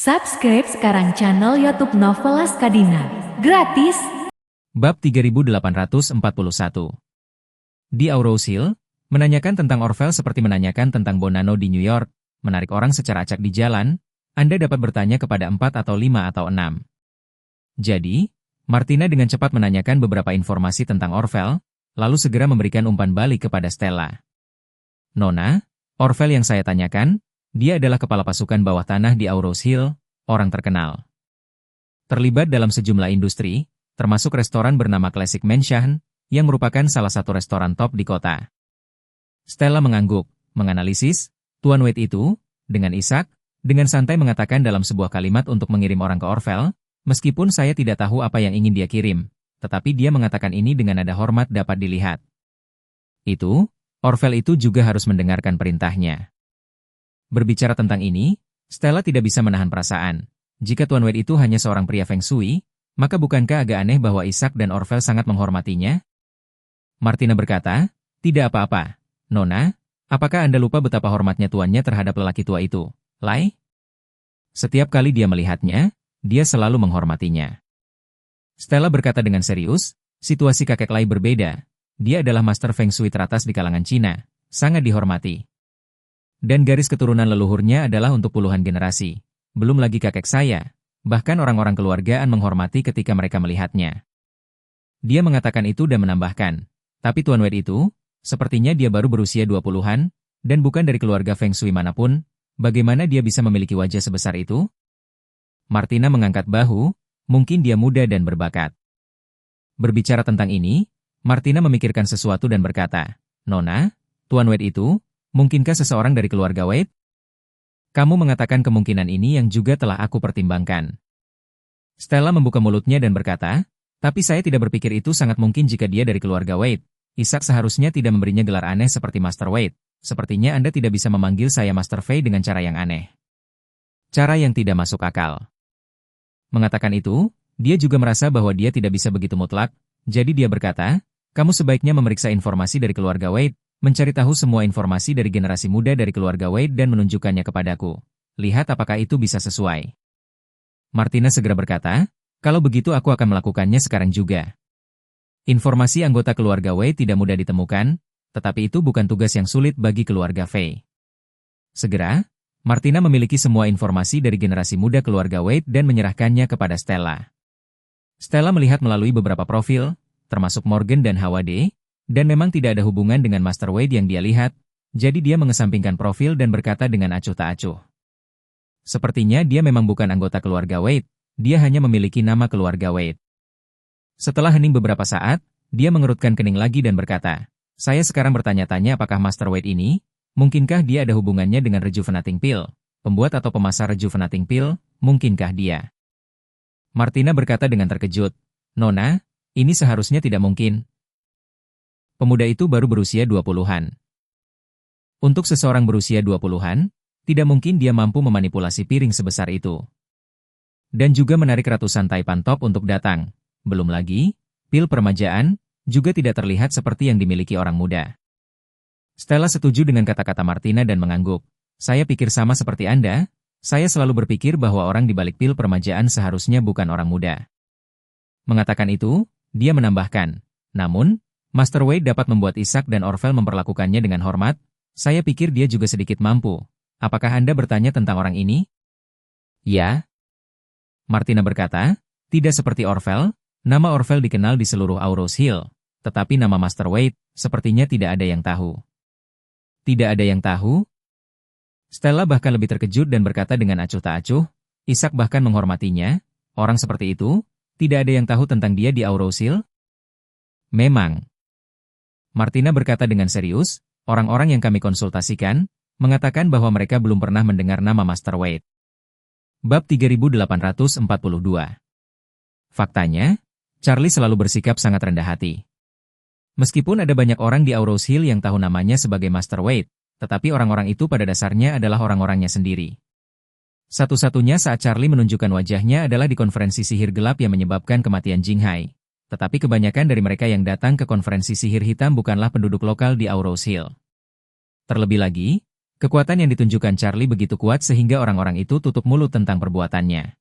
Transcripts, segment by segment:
Subscribe sekarang channel YouTube Novelas Kadina. Gratis. Bab 3841. Di Aurous Hill, menanyakan tentang Orvel seperti menanyakan tentang Bonanno di New York, menarik orang secara acak di jalan, Anda dapat bertanya kepada 4 atau 5 atau 6. Jadi, Martina dengan cepat menanyakan beberapa informasi tentang Orvel, lalu segera memberikan umpan balik kepada Stella. Nona, Orvel yang saya tanyakan, dia adalah kepala pasukan bawah tanah di Aurous Hill, orang terkenal. Terlibat dalam sejumlah industri, termasuk restoran bernama Classic Mansion, yang merupakan salah satu restoran top di kota. Stella mengangguk, menganalisis, Tuan Wade itu, dengan Ishak, dengan santai mengatakan dalam sebuah kalimat untuk mengirim orang ke Orvel, meskipun saya tidak tahu apa yang ingin dia kirim, tetapi dia mengatakan ini dengan nada hormat dapat dilihat. Orvel itu juga harus mendengarkan perintahnya. Berbicara tentang ini, Stella tidak bisa menahan perasaan. Jika Tuan Wade itu hanya seorang pria Feng Shui, maka bukankah agak aneh bahwa Ishak dan Orvel sangat menghormatinya? Martina berkata, tidak apa-apa. Nona, apakah Anda lupa betapa hormatnya tuannya terhadap lelaki tua itu, Lai? Setiap kali dia melihatnya, dia selalu menghormatinya. Stella berkata dengan serius, situasi kakek Lai berbeda. Dia adalah master Feng Shui teratas di kalangan Cina, sangat dihormati. Dan garis keturunan leluhurnya adalah untuk puluhan generasi. Belum lagi kakek saya, bahkan orang-orang keluargaan menghormati ketika mereka melihatnya. Dia mengatakan itu dan menambahkan, tapi Tuan Wade itu, sepertinya dia baru berusia 20-an, dan bukan dari keluarga Feng Shui manapun, bagaimana dia bisa memiliki wajah sebesar itu? Martina mengangkat bahu, mungkin dia muda dan berbakat. Berbicara tentang ini, Martina memikirkan sesuatu dan berkata, Nona, Tuan Wade itu, mungkinkah seseorang dari keluarga Wade? Kamu mengatakan kemungkinan ini yang juga telah aku pertimbangkan. Stella membuka mulutnya dan berkata, tapi saya tidak berpikir itu sangat mungkin jika dia dari keluarga Wade. Ishak seharusnya tidak memberinya gelar aneh seperti Master Wade. Sepertinya Anda tidak bisa memanggil saya Master Fei dengan cara yang aneh. Cara yang tidak masuk akal. Mengatakan itu, dia juga merasa bahwa dia tidak bisa begitu mutlak, jadi dia berkata, kamu sebaiknya memeriksa informasi dari keluarga Wade, mencari tahu semua informasi dari generasi muda dari keluarga Wade dan menunjukkannya kepadaku. Lihat apakah itu bisa sesuai. Martina segera berkata, kalau begitu aku akan melakukannya sekarang juga. Informasi anggota keluarga Wade tidak mudah ditemukan, tetapi itu bukan tugas yang sulit bagi keluarga Fei. Segera, Martina memiliki semua informasi dari generasi muda keluarga Wade dan menyerahkannya kepada Stella. Stella melihat melalui beberapa profil, termasuk Morgan dan Hawade, dan memang tidak ada hubungan dengan Master Wade yang dia lihat, jadi dia mengesampingkan profil dan berkata dengan acuh tak acuh. Sepertinya dia memang bukan anggota keluarga Wade, dia hanya memiliki nama keluarga Wade. Setelah hening beberapa saat, dia mengerutkan kening lagi dan berkata, saya sekarang bertanya-tanya apakah Master Wade ini, mungkinkah dia ada hubungannya dengan Rejuvenating Pill, pembuat atau pemasar Rejuvenating Pill, mungkinkah dia? Martina berkata dengan terkejut, Nona, ini seharusnya tidak mungkin. Pemuda itu baru berusia 20-an. Untuk seseorang berusia 20-an, tidak mungkin dia mampu memanipulasi piring sebesar itu. Dan juga menarik ratusan taipan top untuk datang. Belum lagi, pil permajaan, juga tidak terlihat seperti yang dimiliki orang muda. Stella setuju dengan kata-kata Martina dan mengangguk. Saya pikir sama seperti Anda, saya selalu berpikir bahwa orang di balik pil permajaan seharusnya bukan orang muda. Mengatakan itu, dia menambahkan, namun, Master Wade dapat membuat Ishak dan Orvel memperlakukannya dengan hormat, saya pikir dia juga sedikit mampu. Apakah Anda bertanya tentang orang ini? Ya. Martina berkata, tidak seperti Orvel, nama Orvel dikenal di seluruh Aurous Hill, tetapi nama Master Wade, sepertinya tidak ada yang tahu. Tidak ada yang tahu? Stella bahkan lebih terkejut dan berkata dengan acuh tak acuh, Ishak bahkan menghormatinya, orang seperti itu, tidak ada yang tahu tentang dia di Aurous Hill? Memang. Martina berkata dengan serius, orang-orang yang kami konsultasikan, mengatakan bahwa mereka belum pernah mendengar nama Master Wade. Bab 3842. Faktanya, Charlie selalu bersikap sangat rendah hati. Meskipun ada banyak orang di Aurous Hill yang tahu namanya sebagai Master Wade, tetapi orang-orang itu pada dasarnya adalah orang-orangnya sendiri. Satu-satunya saat Charlie menunjukkan wajahnya adalah di konferensi sihir gelap yang menyebabkan kematian Jinghai. Tetapi kebanyakan dari mereka yang datang ke konferensi sihir hitam bukanlah penduduk lokal di Aurous Hill. Terlebih lagi, Kekuatan yang ditunjukkan Charlie begitu kuat sehingga orang-orang itu tutup mulut tentang perbuatannya.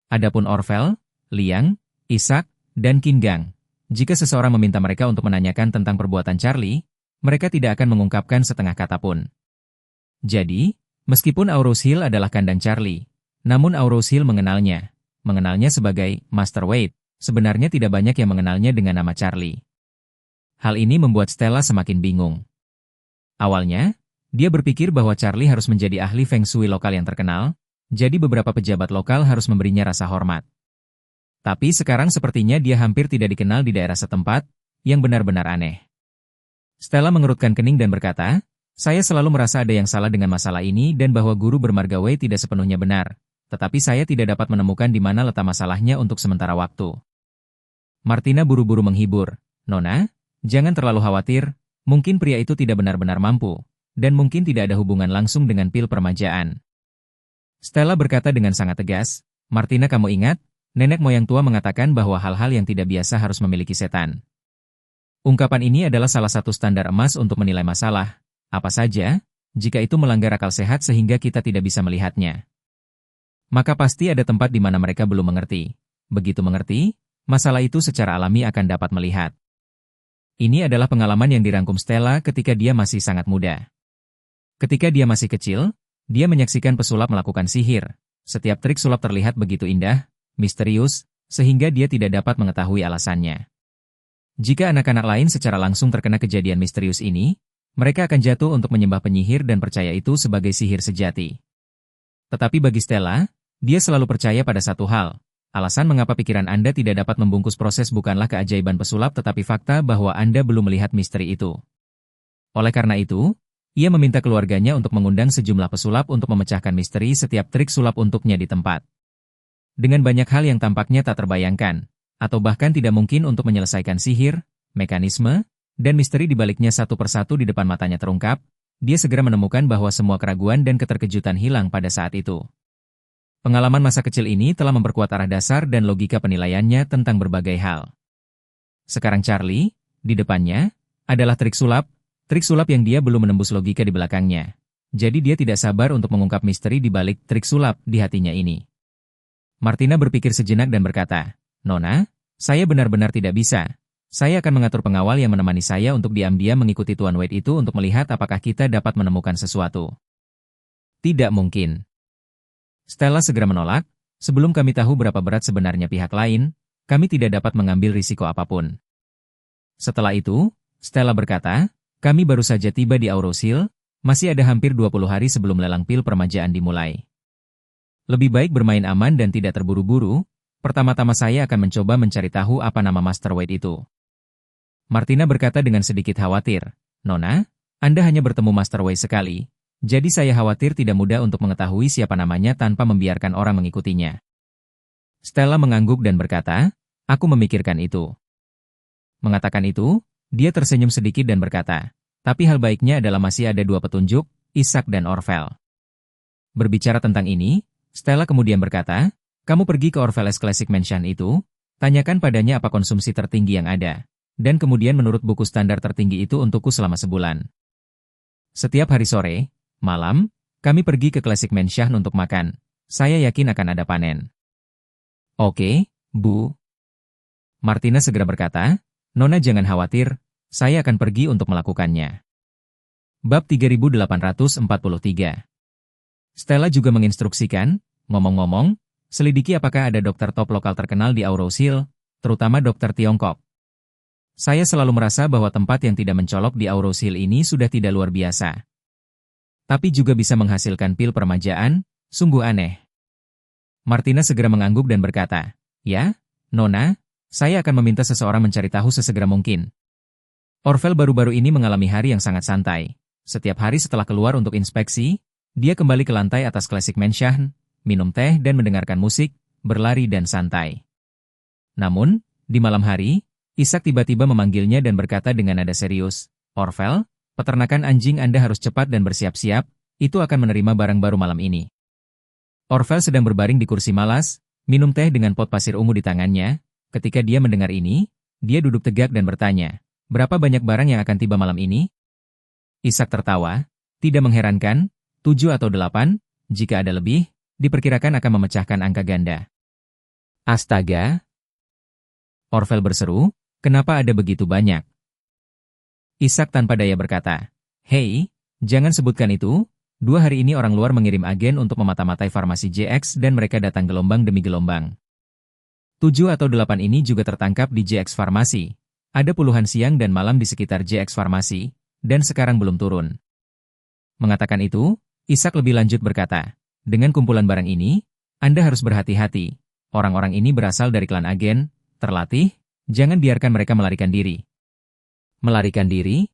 Adapun Orvel, Liang, Ishak, dan Qin Gang, jika seseorang meminta mereka untuk menanyakan tentang perbuatan Charlie, mereka tidak akan mengungkapkan setengah kata pun. Jadi, meskipun Aurous Hill adalah kandang Charlie, namun Aurous Hill mengenalnya sebagai Master Wade, sebenarnya tidak banyak yang mengenalnya dengan nama Charlie. Hal ini membuat Stella semakin bingung. Awalnya, dia berpikir bahwa Charlie harus menjadi ahli Feng Shui lokal yang terkenal, jadi beberapa pejabat lokal harus memberinya rasa hormat. Tapi sekarang sepertinya dia hampir tidak dikenal di daerah setempat, yang benar-benar aneh. Stella mengerutkan kening dan berkata, saya selalu merasa ada yang salah dengan masalah ini dan bahwa guru bermarga Wei tidak sepenuhnya benar, tetapi saya tidak dapat menemukan di mana letak masalahnya untuk sementara waktu. Martina buru-buru menghibur, Nona, jangan terlalu khawatir, mungkin pria itu tidak benar-benar mampu, dan mungkin tidak ada hubungan langsung dengan pil permajaan. Stella berkata dengan sangat tegas, Martina, kamu ingat, nenek moyang tua mengatakan bahwa hal-hal yang tidak biasa harus memiliki setan. Ungkapan ini adalah salah satu standar emas untuk menilai masalah, apa saja, jika itu melanggar akal sehat sehingga kita tidak bisa melihatnya. Maka pasti ada tempat di mana mereka belum mengerti. Begitu mengerti, masalah itu secara alami akan dapat melihat. Ini adalah pengalaman yang dirangkum Stella ketika dia masih sangat muda. Ketika dia masih kecil, dia menyaksikan pesulap melakukan sihir. Setiap trik sulap terlihat begitu indah, misterius, sehingga dia tidak dapat mengetahui alasannya. Jika anak-anak lain secara langsung terkena kejadian misterius ini, mereka akan jatuh untuk menyembah penyihir dan percaya itu sebagai sihir sejati. Tetapi bagi Stella, dia selalu percaya pada satu hal. Alasan mengapa pikiran Anda tidak dapat membungkus proses bukanlah keajaiban pesulap tetapi fakta bahwa Anda belum melihat misteri itu. Oleh karena itu, ia meminta keluarganya untuk mengundang sejumlah pesulap untuk memecahkan misteri setiap trik sulap untuknya di tempat. Dengan banyak hal yang tampaknya tak terbayangkan, atau bahkan tidak mungkin untuk menyelesaikan sihir, mekanisme, dan misteri di baliknya satu persatu di depan matanya terungkap, dia segera menemukan bahwa semua keraguan dan keterkejutan hilang pada saat itu. Pengalaman masa kecil ini telah memperkuat arah dasar dan logika penilaiannya tentang berbagai hal. Sekarang Charlie, di depannya, adalah trik sulap yang dia belum menembus logika di belakangnya. Jadi dia tidak sabar untuk mengungkap misteri di balik trik sulap di hatinya ini. Martina berpikir sejenak dan berkata, Nona, saya benar-benar tidak bisa. Saya akan mengatur pengawal yang menemani saya untuk diam-diam mengikuti Tuan Wade itu untuk melihat apakah kita dapat menemukan sesuatu. Tidak mungkin. Stella segera menolak, sebelum kami tahu berapa berat sebenarnya pihak lain, kami tidak dapat mengambil risiko apapun. Setelah itu, Stella berkata, kami baru saja tiba di Aurous Hill, masih ada hampir 20 hari sebelum lelang pil permajaan dimulai. Lebih baik bermain aman dan tidak terburu-buru, pertama-tama saya akan mencoba mencari tahu apa nama Master Wade itu. Martina berkata dengan sedikit khawatir, Nona, Anda hanya bertemu Master Wade sekali, jadi saya khawatir tidak mudah untuk mengetahui siapa namanya tanpa membiarkan orang mengikutinya. Stella mengangguk dan berkata, aku memikirkan itu. Mengatakan itu, dia tersenyum sedikit dan berkata, tapi hal baiknya adalah masih ada dua petunjuk, Ishak dan Orvel. Berbicara tentang ini, Stella kemudian berkata, kamu pergi ke Orveles Classic Mansion itu, tanyakan padanya apa konsumsi tertinggi yang ada, dan kemudian menurut buku standar tertinggi itu untukku selama sebulan. Setiap hari sore, malam, kami pergi ke Classic Mansion untuk makan. Saya yakin akan ada panen. Oke, Bu. Martina segera berkata, Nona jangan khawatir, saya akan pergi untuk melakukannya. Bab 3843. Stella juga menginstruksikan, ngomong-ngomong, selidiki apakah ada dokter top lokal terkenal di Aurous Hill, terutama dokter Tiongkok. Saya selalu merasa bahwa tempat yang tidak mencolok di Aurous Hill ini sudah tidak luar biasa. Tapi juga bisa menghasilkan pil permajaan, sungguh aneh. Martina segera mengangguk dan berkata, ya, Nona, saya akan meminta seseorang mencari tahu sesegera mungkin. Orvel baru-baru ini mengalami hari yang sangat santai. Setiap hari setelah keluar untuk inspeksi, dia kembali ke lantai atas Classic Mansion, minum teh dan mendengarkan musik, berlari dan santai. Namun, di malam hari, Ishak tiba-tiba memanggilnya dan berkata dengan nada serius, Orvel, peternakan anjing Anda harus cepat dan bersiap-siap, itu akan menerima barang baru malam ini. Orvel sedang berbaring di kursi malas, minum teh dengan pot pasir ungu di tangannya. Ketika dia mendengar ini, dia duduk tegak dan bertanya, berapa banyak barang yang akan tiba malam ini? Ishak tertawa, Tidak mengherankan, 7 atau 8, jika ada lebih, diperkirakan akan memecahkan angka ganda. Astaga! Orvel berseru, kenapa ada begitu banyak? Ishak tanpa daya berkata, "Hei, jangan sebutkan itu. 2 hari ini orang luar mengirim agen untuk memata-matai farmasi JX dan mereka datang gelombang demi gelombang. 7 atau 8 ini juga tertangkap di JX Farmasi. Ada puluhan siang dan malam di sekitar JX Farmasi, dan sekarang belum turun." Mengatakan itu, Ishak lebih lanjut berkata, "Dengan kumpulan barang ini, Anda harus berhati-hati. Orang-orang ini berasal dari klan agen, terlatih, jangan biarkan mereka melarikan diri." Melarikan diri?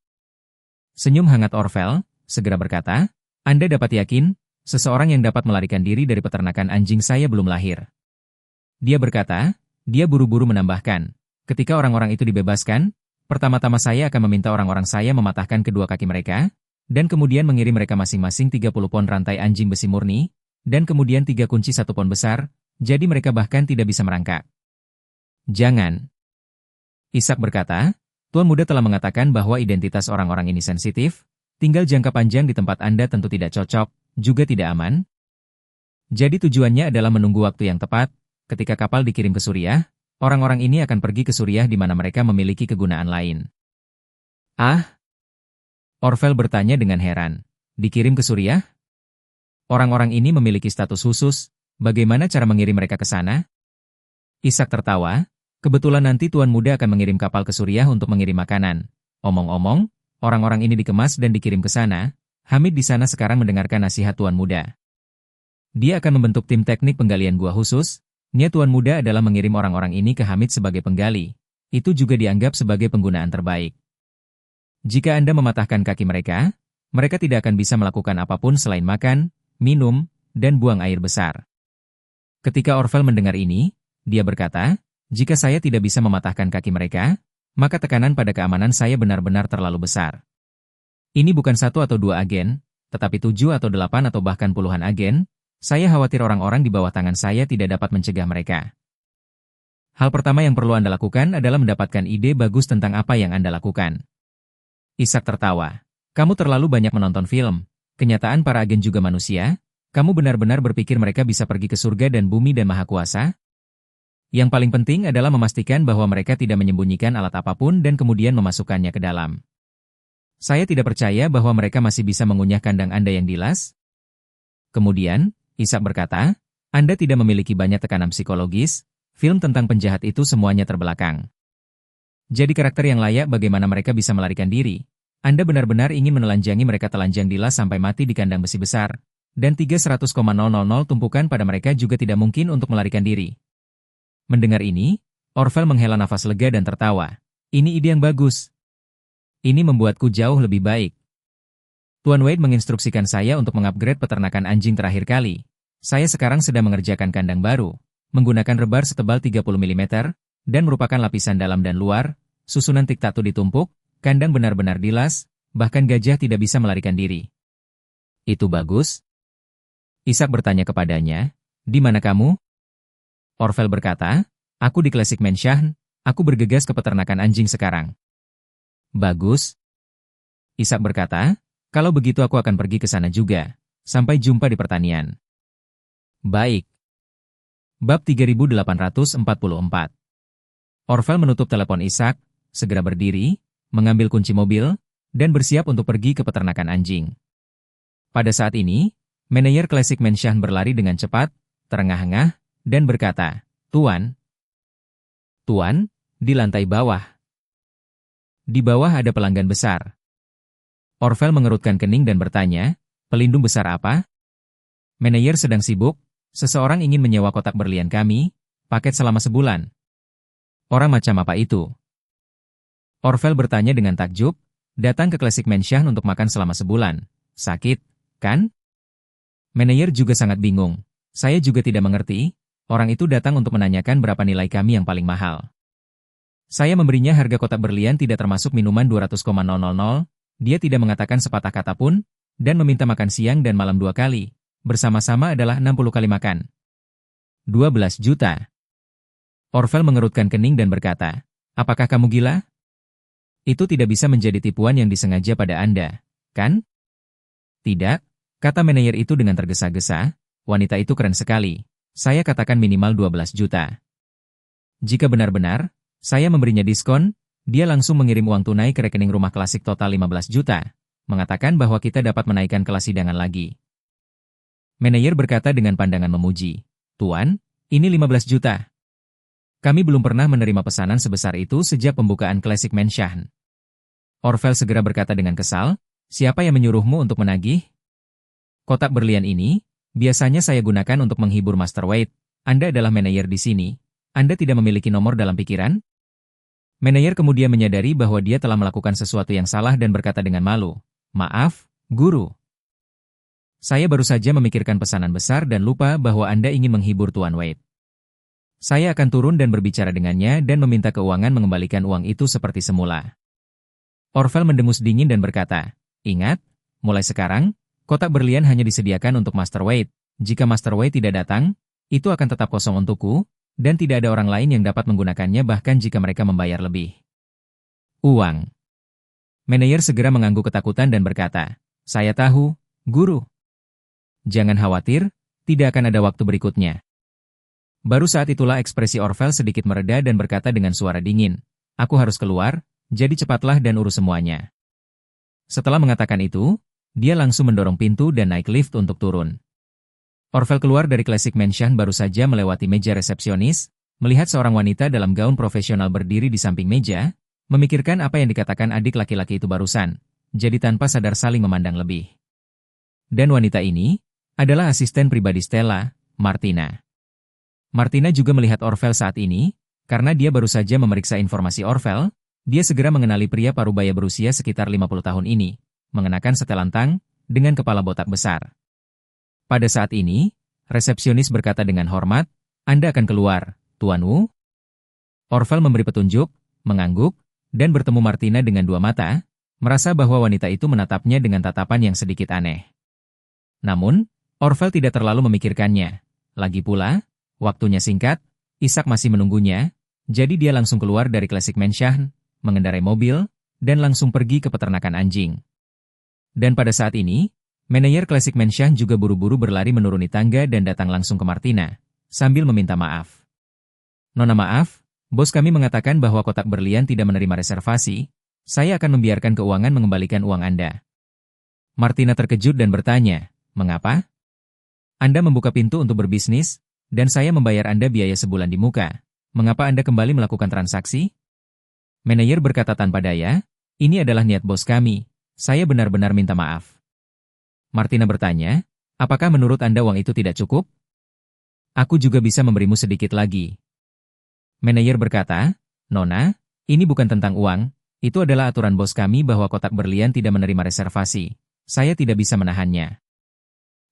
Senyum hangat Orvel, segera berkata, "Anda dapat yakin, seseorang yang dapat melarikan diri dari peternakan anjing saya belum lahir." Dia berkata, dia buru-buru menambahkan, "Ketika orang-orang itu dibebaskan, pertama-tama saya akan meminta orang-orang saya mematahkan kedua kaki mereka, dan kemudian mengirim mereka masing-masing 30 pon rantai anjing besi murni, dan kemudian 3 kunci 1 pon besar, jadi mereka bahkan tidak bisa merangkak." "Jangan." Ishak berkata, "Tuan Muda telah mengatakan bahwa identitas orang-orang ini sensitif, tinggal jangka panjang di tempat Anda tentu tidak cocok, juga tidak aman. Jadi tujuannya adalah menunggu waktu yang tepat, ketika kapal dikirim ke Suriah, orang-orang ini akan pergi ke Suriah di mana mereka memiliki kegunaan lain." "Ah?" Orvel bertanya dengan heran. "Dikirim ke Suriah? Orang-orang ini memiliki status khusus, bagaimana cara mengirim mereka ke sana?" Ishak tertawa, "Kebetulan nanti Tuan Muda akan mengirim kapal ke Suriah untuk mengirim makanan. Omong-omong, orang-orang ini dikemas dan dikirim ke sana. Hamid di sana sekarang mendengarkan nasihat Tuan Muda. Dia akan membentuk tim teknik penggalian gua khusus. Niat Tuan Muda adalah mengirim orang-orang ini ke Hamid sebagai penggali. Itu juga dianggap sebagai penggunaan terbaik. Jika Anda mematahkan kaki mereka, mereka tidak akan bisa melakukan apapun selain makan, minum, dan buang air besar." Ketika Orvel mendengar ini, dia berkata, "Jika saya tidak bisa mematahkan kaki mereka, maka tekanan pada keamanan saya benar-benar terlalu besar. Ini bukan 1 atau 2 agen, tetapi 7 atau 8 atau bahkan puluhan agen. Saya khawatir orang-orang di bawah tangan saya tidak dapat mencegah mereka. Hal pertama yang perlu Anda lakukan adalah mendapatkan ide bagus tentang apa yang Anda lakukan." Ishak tertawa. "Kamu terlalu banyak menonton film. Kenyataan para agen juga manusia. Kamu benar-benar berpikir mereka bisa pergi ke surga dan bumi dan maha kuasa? Yang paling penting adalah memastikan bahwa mereka tidak menyembunyikan alat apapun dan kemudian memasukkannya ke dalam. Saya tidak percaya bahwa mereka masih bisa mengunyah kandang Anda yang dilas." Kemudian, Ishak berkata, "Anda tidak memiliki banyak tekanan psikologis, film tentang penjahat itu semuanya terbelakang. Jadi karakter yang layak bagaimana mereka bisa melarikan diri. Anda benar-benar ingin menelanjangi mereka telanjang dilas sampai mati di kandang besi besar, dan 300,000 tumpukan pada mereka juga tidak mungkin untuk melarikan diri." Mendengar ini, Orvel menghela nafas lega dan tertawa. "Ini ide yang bagus. Ini membuatku jauh lebih baik. Tuan Wade menginstruksikan saya untuk mengupgrade peternakan anjing terakhir kali. Saya sekarang sedang mengerjakan kandang baru, menggunakan rebar setebal 30 mm, dan merupakan lapisan dalam dan luar, susunan tiktatu ditumpuk, kandang benar-benar dilas, bahkan gajah tidak bisa melarikan diri." "Itu bagus?" Ishak bertanya kepadanya, "Di mana kamu?" Orvel berkata, "Aku di Classic Mansion, aku bergegas ke peternakan anjing sekarang." "Bagus." Ishak berkata, "Kalau begitu aku akan pergi ke sana juga. Sampai jumpa di pertanian." Baik. Bab 3844. Orvel menutup telepon Ishak, segera berdiri, mengambil kunci mobil, dan bersiap untuk pergi ke peternakan anjing. Pada saat ini, manajer Classic Mansion berlari dengan cepat, terengah-engah, dan berkata, "Tuan, di lantai bawah. Di bawah ada pelanggan besar." Orvel mengerutkan kening dan bertanya, "Pelindung besar apa?" "Manajer sedang sibuk, seseorang ingin menyewa kotak berlian kami, paket selama sebulan." "Orang macam apa itu?" Orvel bertanya dengan takjub, "Datang ke Classic Mansion untuk makan selama sebulan. Sakit, kan?" Manajer juga sangat bingung. "Saya juga tidak mengerti, orang itu datang untuk menanyakan berapa nilai kami yang paling mahal. Saya memberinya harga kotak berlian tidak termasuk minuman 200,000, dia tidak mengatakan sepatah kata pun, dan meminta makan siang dan malam 2 kali, bersama-sama adalah 60 kali makan. 12 juta. Orvel mengerutkan kening dan berkata, "Apakah kamu gila? Itu tidak bisa menjadi tipuan yang disengaja pada Anda, kan?" Tidak, kata manajer itu dengan tergesa-gesa, wanita itu keren sekali. Saya katakan minimal 12 juta. Jika benar-benar, saya memberinya diskon, dia langsung mengirim uang tunai ke rekening rumah klasik total 15 juta, mengatakan bahwa kita dapat menaikkan kelas hidangan lagi. Manajer berkata dengan pandangan memuji, Tuan, ini 15 juta. Kami belum pernah menerima pesanan sebesar itu sejak pembukaan Classic Mansion. Orvel segera berkata dengan kesal, siapa yang menyuruhmu untuk menagih? Kotak berlian ini, biasanya saya gunakan untuk menghibur Master Wade. Anda adalah manajer di sini. Anda tidak memiliki nomor dalam pikiran? Manajer kemudian menyadari bahwa dia telah melakukan sesuatu yang salah dan berkata dengan malu, Maaf, guru. Saya baru saja memikirkan pesanan besar dan lupa bahwa Anda ingin menghibur Tuan Wade. Saya akan turun dan berbicara dengannya dan meminta keuangan mengembalikan uang itu seperti semula. Orvel mendengus dingin dan berkata, Ingat, mulai sekarang, kotak berlian hanya disediakan untuk Master Wade. Jika Master Wade tidak datang, itu akan tetap kosong untukku, dan tidak ada orang lain yang dapat menggunakannya bahkan jika mereka membayar lebih. Uang. Manajer segera mengangguk ketakutan dan berkata, Saya tahu, guru. Jangan khawatir, tidak akan ada waktu berikutnya. Baru saat itulah ekspresi Orvel sedikit mereda dan berkata dengan suara dingin, Aku harus keluar, jadi cepatlah dan urus semuanya. Setelah mengatakan itu, dia langsung mendorong pintu dan naik lift untuk turun. Orvel keluar dari Classic Mansion baru saja melewati meja resepsionis, melihat seorang wanita dalam gaun profesional berdiri di samping meja, memikirkan apa yang dikatakan adik laki-laki itu barusan, jadi tanpa sadar saling memandang lebih. Dan wanita ini adalah asisten pribadi Stella, Martina. Martina juga melihat Orvel saat ini, karena dia baru saja memeriksa informasi Orvel, dia segera mengenali pria parubaya berusia sekitar 50 tahun ini, mengenakan setelan tang, dengan kepala botak besar. Pada saat ini, resepsionis berkata dengan hormat, Anda akan keluar, Tuan Wu. Orvel memberi petunjuk, mengangguk, dan bertemu Martina dengan dua mata, merasa bahwa wanita itu menatapnya dengan tatapan yang sedikit aneh. Namun, Orvel tidak terlalu memikirkannya. Lagi pula, waktunya singkat, Ishak masih menunggunya, jadi dia langsung keluar dari Classic Mansion, mengendarai mobil, dan langsung pergi ke peternakan anjing. Dan pada saat ini, manajer Classic Mansion juga buru-buru berlari menuruni tangga dan datang langsung ke Martina, sambil meminta maaf. Nona maaf, bos kami mengatakan bahwa kotak berlian tidak menerima reservasi, saya akan membiarkan keuangan mengembalikan uang Anda. Martina terkejut dan bertanya, mengapa? Anda membuka pintu untuk berbisnis, dan saya membayar Anda biaya sebulan di muka. Mengapa Anda kembali melakukan transaksi? Manajer berkata tanpa daya, ini adalah niat bos kami. Saya benar-benar minta maaf. Martina bertanya, apakah menurut Anda uang itu tidak cukup? Aku juga bisa memberimu sedikit lagi. Manajer berkata, Nona, ini bukan tentang uang, itu adalah aturan bos kami bahwa kotak berlian tidak menerima reservasi. Saya tidak bisa menahannya.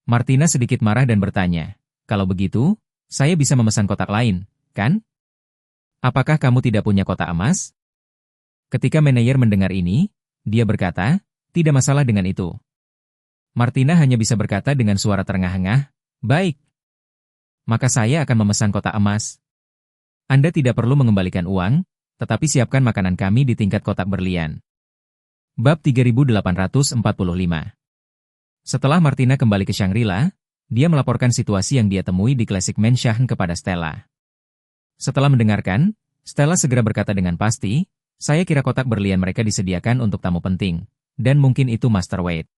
Martina sedikit marah dan bertanya, kalau begitu, saya bisa memesan kotak lain, kan? Apakah kamu tidak punya kotak emas? Ketika manajer mendengar ini, dia berkata, tidak masalah dengan itu. Martina hanya bisa berkata dengan suara terengah-engah, baik. Maka saya akan memesan kotak emas. Anda tidak perlu mengembalikan uang, tetapi siapkan makanan kami di tingkat kotak berlian. Bab 3845. Setelah Martina kembali ke Shangri-La, dia melaporkan situasi yang dia temui di Classic Mansion kepada Stella. Setelah mendengarkan, Stella segera berkata dengan pasti, saya kira kotak berlian mereka disediakan untuk tamu penting, dan mungkin itu Master Wade.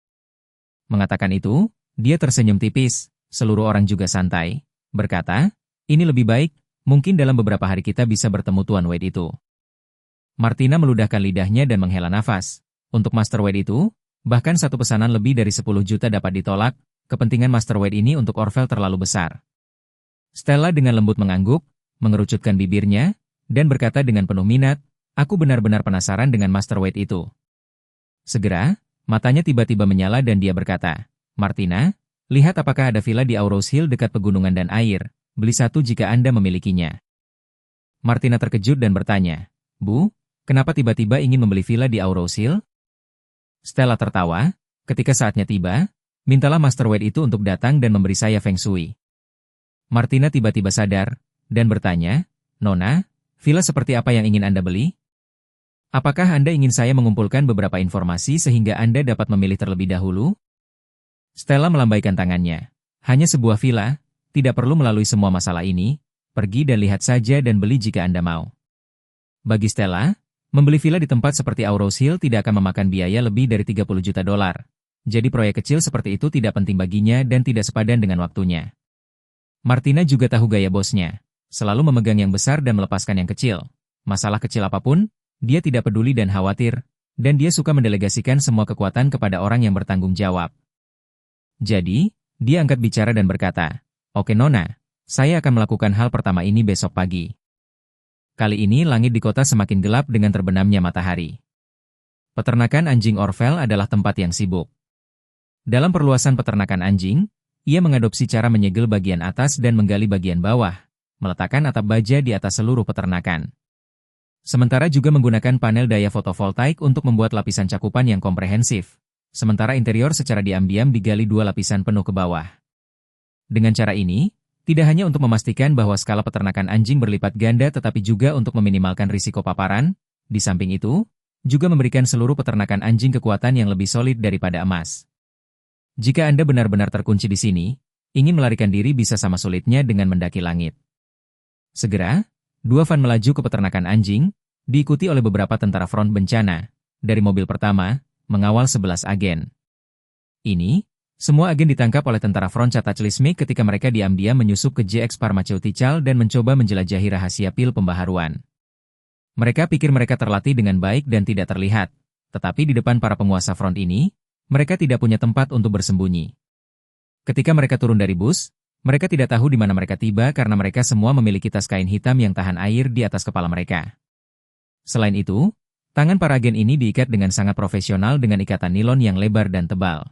Mengatakan itu, dia tersenyum tipis, seluruh orang juga santai, berkata, ini lebih baik, mungkin dalam beberapa hari kita bisa bertemu Tuan Wade itu. Martina meludahkan lidahnya dan menghela nafas. Untuk Master Wade itu, bahkan satu pesanan lebih dari 10 juta dapat ditolak, kepentingan Master Wade ini untuk Orvel terlalu besar. Stella dengan lembut mengangguk, mengerucutkan bibirnya, dan berkata dengan penuh minat, aku benar-benar penasaran dengan Master Wade itu. Segera, matanya tiba-tiba menyala dan dia berkata, Martina, lihat apakah ada villa di Aurous Hill dekat pegunungan dan air, beli satu jika Anda memilikinya. Martina terkejut dan bertanya, Bu, kenapa tiba-tiba ingin membeli villa di Aurous Hill? Stella tertawa, ketika saatnya tiba, mintalah Master Wade itu untuk datang dan memberi saya feng shui. Martina tiba-tiba sadar, dan bertanya, Nona, villa seperti apa yang ingin Anda beli? Apakah Anda ingin saya mengumpulkan beberapa informasi sehingga Anda dapat memilih terlebih dahulu? Stella melambaikan tangannya. Hanya sebuah villa, tidak perlu melalui semua masalah ini, pergi dan lihat saja dan beli jika Anda mau. Bagi Stella, membeli villa di tempat seperti Aurous Hill tidak akan memakan biaya lebih dari 30 juta dolar. Jadi proyek kecil seperti itu tidak penting baginya dan tidak sepadan dengan waktunya. Martina juga tahu gaya bosnya. Selalu memegang yang besar dan melepaskan yang kecil. Masalah kecil apapun, dia tidak peduli dan khawatir, dan dia suka mendelegasikan semua kekuatan kepada orang yang bertanggung jawab. Jadi, dia angkat bicara dan berkata, "Oke Nona, saya akan melakukan hal pertama ini besok pagi." Kali ini langit di kota semakin gelap dengan terbenamnya matahari. Peternakan anjing Orvel adalah tempat yang sibuk. Dalam perluasan peternakan anjing, ia mengadopsi cara menyegel bagian atas dan menggali bagian bawah, meletakkan atap baja di atas seluruh peternakan. Sementara juga menggunakan panel daya fotovoltaik untuk membuat lapisan cakupan yang komprehensif. Sementara interior secara diam-diam digali 2 lapisan penuh ke bawah. Dengan cara ini, tidak hanya untuk memastikan bahwa skala peternakan anjing berlipat ganda tetapi juga untuk meminimalkan risiko paparan, di samping itu, juga memberikan seluruh peternakan anjing kekuatan yang lebih solid daripada emas. Jika Anda benar-benar terkunci di sini, ingin melarikan diri bisa sama sulitnya dengan mendaki langit. Segera, 2 van melaju ke peternakan anjing, diikuti oleh beberapa tentara front bencana. Dari mobil pertama, mengawal 11 agen. Ini, semua agen ditangkap oleh tentara front Cataclysmic ketika mereka diam-diam menyusup ke JX Pharmaceutical dan mencoba menjelajahi rahasia pil pembaharuan. Mereka pikir mereka terlatih dengan baik dan tidak terlihat, tetapi di depan para penguasa front ini, mereka tidak punya tempat untuk bersembunyi. Ketika mereka turun dari bus, mereka tidak tahu di mana mereka tiba karena mereka semua memiliki tas kain hitam yang tahan air di atas kepala mereka. Selain itu, tangan para agen ini diikat dengan sangat profesional dengan ikatan nilon yang lebar dan tebal.